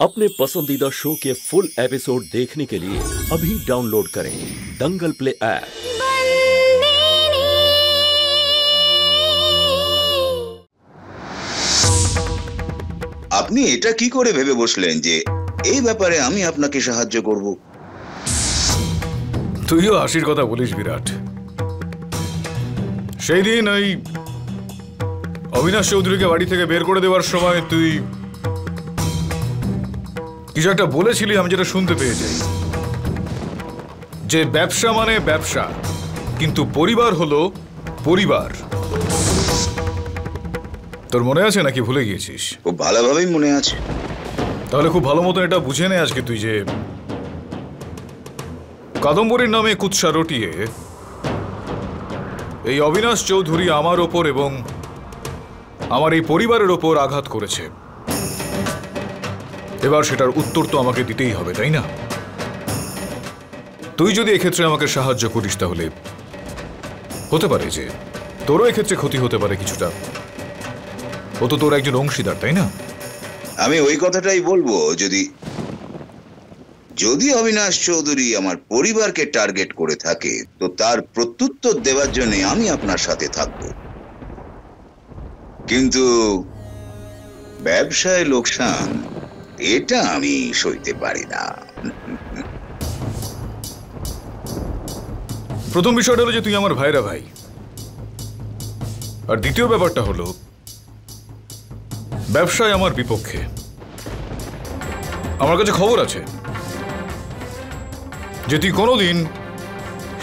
अपने पसंदीदा शो के फुल एपिसोड देखने के लिए अभी डाउनलोड करें दंगल प्ले ऐप। আপনি এটা কি করে ভেবে বসলেন যে এই ব্যাপারে আমি আপনাকে সাহায্য করব? তুইও হাসির কথা বলিস বিরাট। সেই দিন ওই অবিনাশ চৌধুরীকে বাড়ি থেকে বের করে দেওয়ার সময় তুই কিছু একটা বলেছিলি, আমি যেটা শুনতে পেয়ে যাই, যে ব্যবসা মানে ব্যবসা, কিন্তু পরিবার হলো পরিবার। তোর মনে আছে নাকি ভুলে গিয়েছিস? খুব ভালোভাবেই মনে আছে। তাহলে খুব ভালো মতো এটা বুঝে নে আজকে তুই যে কাদম্বরীর নামে কুৎসা রটিয়ে এই অবিনাশ চৌধুরী আমার ওপর এবং আমার এই পরিবারের ওপর আঘাত করেছে। এবার সেটার উত্তর তো আমাকে দিতেই হবে, তাই না? তুই যদি এক্ষেত্রে আমাকে সাহায্য করিস তাহলে হতে পারে যে তোরও এক্ষেত্রে ক্ষতি হতে পারে কিছুটা। ও তো তোর একজন অংশীদার, তাই না? আমি ওই কথাটাই বলবো, যদি অবিনাশ চৌধুরী আমার পরিবারকে টার্গেট করে থাকে তো তার প্রত্যুত্তর দেওয়ার জন্য আমি আপনার সাথে থাকব, কিন্তু ব্যবসায় লোকসান এটা আমি সইতে পারি না। প্রথম বিষয়টা হলো যে তুই আমার ভাইরা ভাই, আর দ্বিতীয় ব্যাপারটা হলো ব্যবসায় আমার বিপক্ষে। আমার কাছে খবর আছে যে তুই কোনোদিন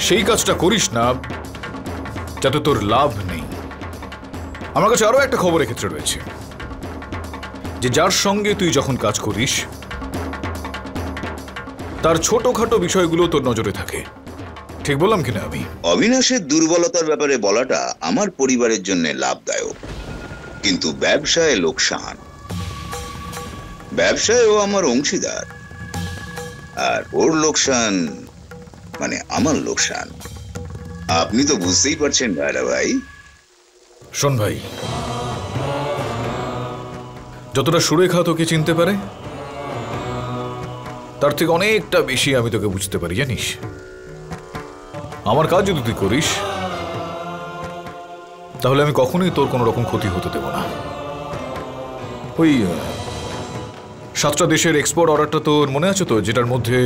সেই কাজটা করিস না যাতে তোর লাভ নেই। আমার কাছে আরো একটা খবর এক্ষেত্রে রয়েছে, যে যার সঙ্গে তুই যখন কাজ করিস তার ছোটখাটো বিষয়গুলো তোর নজরে থাকে। ঠিক বললাম কিনা আমি? অবিনাশের দুর্বলতার ব্যাপারে বলাটা আমার পরিবারের জন্য লাভদায়ক, কিন্তু ব্যবসায় লোকসান। ব্যবসায় ও আমার অংশীদার, আর ওর লোকসান মানে আমার লোকসান। আপনি তো বুঝতেই পারছেন ভাইরা ভাই। শোন ভাই, যতটা সুরেখা তোকে চিনতে পারে তার থেকে অনেকটা বেশি আমি তোকে বুঝতে পারি, জানিস? আমার কাজ যদি তুই করিস তাহলে আমি কখনোই তোর কোনো রকম ক্ষতি হতে দেব না। ওই 7টা দেশের এক্সপোর্ট অর্ডারটা তোর মনে আছে তো, যেটার মধ্যে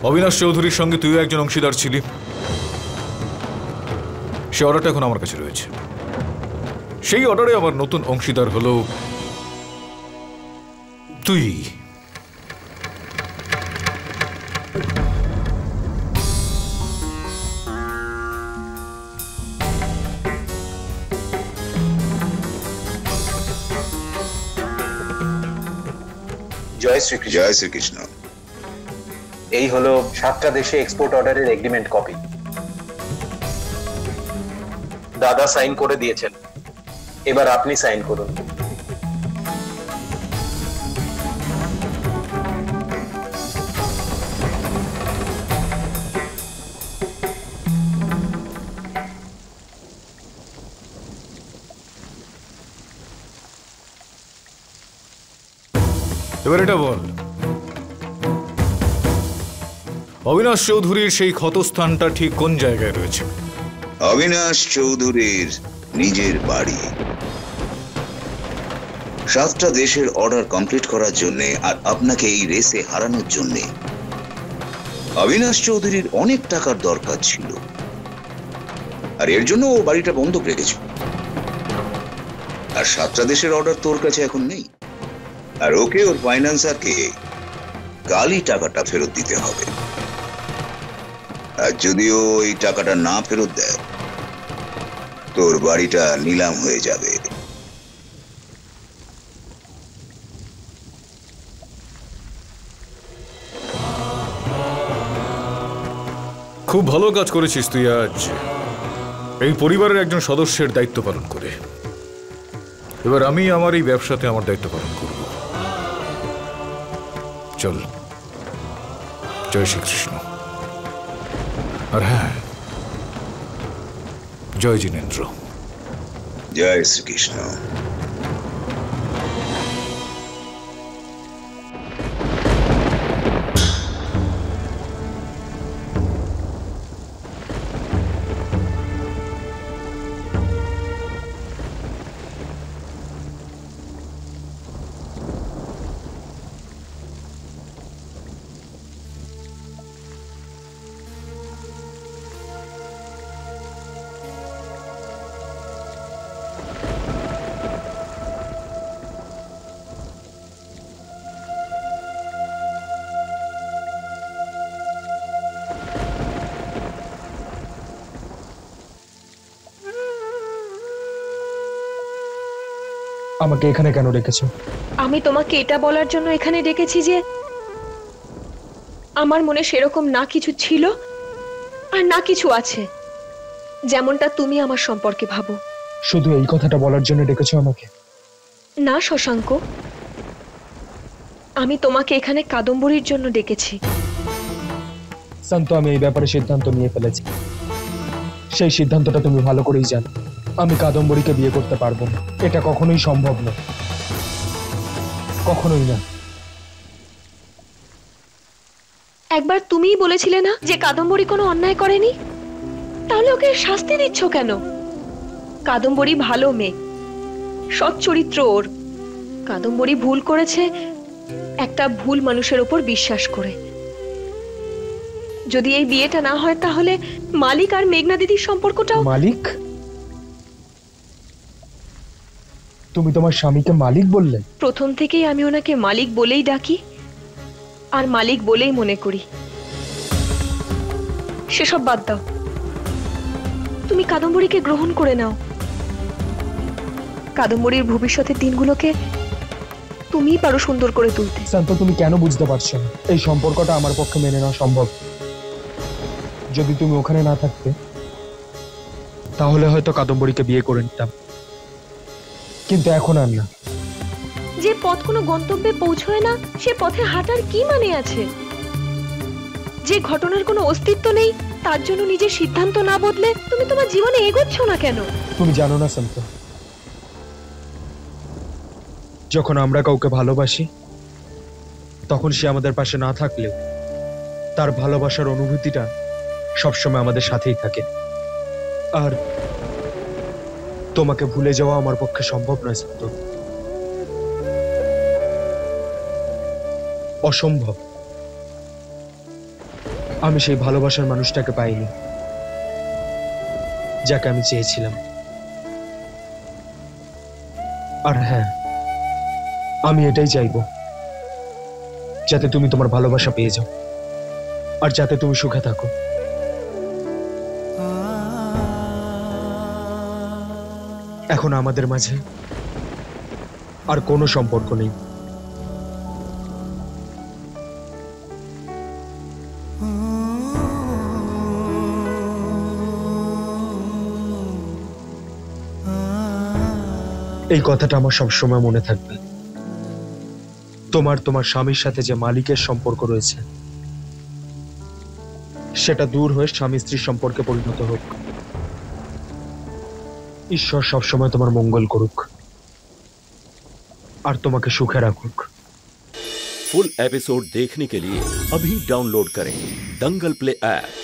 অবিনাশ চৌধুরীর সঙ্গে তুইও একজন অংশীদার ছিলি? সেই অর্ডারটা এখন আমার কাছে রয়েছে। সেই অর্ডারে আমার নতুন অংশীদার হলো তুই। জয় শ্রীকৃষ্ণ। জয় শ্রীকৃষ্ণ। এই হলো 7টা দেশে এক্সপোর্ট অর্ডারের এগ্রিমেন্ট কপি। দাদা সাইন করে দিয়েছেন, এবার আপনি সাইন করুন। এবার এটা বল, অবিনাশ চৌধুরীর সেই ক্ষতস্থানটা ঠিক কোন জায়গায় রয়েছে? অবিনাশ চৌধুরীর নিজের বাড়ি। 7টা দেশের অর্ডার কমপ্লিট করার জন্য আর আপনাকে এই রেসে হারানোর জন্য অবিনাশ চৌধুরীর অনেক টাকার দরকার ছিল, আর এর জন্য ও বাড়িটা বন্ধক রেখেছিল। আর 7টা দেশের অর্ডার তোর কাছে এখন নেই, আর ওকে ওর ফাইন্যান্সারকে কালই টাকাটা ফেরত দিতে হবে। আর যদিও এই টাকাটা না ফেরত দেয় তোর বাড়িটা নিলাম হয়ে যাবে। খুব ভালো কাজ করেছিস তুই আজ এই পরিবারের একজন সদস্যের দায়িত্ব পালন করে। এবার আমি আমার এই ব্যবসাতে আমার দায়িত্ব পালন করব। চল। জয় শ্রীকৃষ্ণ। আর হ্যাঁ, জয় জিনেন্দ্র। জয় শ্রীকৃষ্ণ। আমাকে এখানে কেন ডেকেছো? আমি তোমাকে এটা বলার জন্য এখানে ডেকেছি যে আমার মনে সেরকম না কিছু ছিল আর না কিছু আছে, যেমনটা তুমি আমার সম্পর্কে ভাবো। শুধু এই কথাটা বলার জন্য ডেকেছো আমাকে? না শশাঙ্ক, আমি তোমাকে এখানে কাদম্বরীর জন্য ডেকেছি। শান্ত, আমি এই ব্যাপারে সিদ্ধান্ত নিয়ে ফেলেছি। সেই সিদ্ধান্তটা তুমি ভালো করেই জানো। আমি কাদম্বরীকে বিয়ে করতে পারবো না, এটা কখনোই সম্ভব না, কখনোই না। একবার তুমিই বলেছিলে না যে কাদম্বরী কোনো অন্যায় করেনি, তাহলে ওকে শাস্তি দিচ্ছ কেন? কাদম্বরী ভালো মেয়ে, সৎ চরিত্র ওর। কাদম্বরী ভুল করেছে একটা ভুল মানুষের উপর বিশ্বাস করে। যদি এই বিয়েটা না হয় তাহলে মালিক আর মেঘনা দিদির সম্পর্কটাও। মালিক? তুমি তোমার স্বামীকে মালিক বললে? প্রথম থেকেই আমি ওনাকে মালিক বলেই ডাকি আর মালিক বলেই মনে করি। সেসব বাদ দাও, তুমি কাদম্বরীকে গ্রহণ করে নাও। কাদম্বরীর ভবিষ্যতের দিনগুলোকে তুমিই পারো সুন্দর করে তুলতে। শান্ত, তুমি কেন বুঝতে পারছো না? এই সম্পর্কটা আমার পক্ষে মেনে নেওয়া সম্ভব। যদি তুমি ওখানে না থাকতে তাহলে হয়তো কাদম্বরীকে বিয়ে করে নিতাম, কিন্তু এখন আর না। যে পথ কোনো গন্তব্যে পৌঁছয় না সে পথে হাঁটার কি মানে আছে? যে ঘটনার কোনো অস্তিত্ব নেই তার জন্য নিজের সিদ্ধান্ত না বদলে তুমি তোমার জীবনে এগোচ্ছ না কেন? তুমি জানো না শান্ত, যখন আমরা কাউকে ভালোবাসি তখন সে আমাদের পাশে না থাকলেও তার ভালোবাসার অনুভূতিটা সবসময় আমাদের সাথেই থাকে। আর তোমাকে ভুলে যাওয়া আমার পক্ষে সম্ভব নয় শান্ত, অসম্ভব। আমি সেই ভালোবাসার মানুষটাকে পাইনি যাকে আমি চেয়েছিলাম। আর হ্যাঁ, আমি এটাই চাইবো যাতে তুমি তোমার ভালোবাসা পেয়ে যাও আর যাতে তুমি সুখে থাকো। এখন আমাদের মাঝে আর কোনো সম্পর্ক নেই। এই কথাটা আমার সবসময় মনে থাকবে। তোমার স্বামীর সাথে যে মালিকের সম্পর্ক রয়েছে সেটা দূর হয়ে স্বামী স্ত্রীর সম্পর্কে পরিণত হোক। ঈশ্বর সবসময় তোমার মঙ্গল করুক আর তোমাকে সুখে রাখুক। फुल एपिसोड देखने के लिए अभी डाउनलोड करें दंगल प्ले ऐप।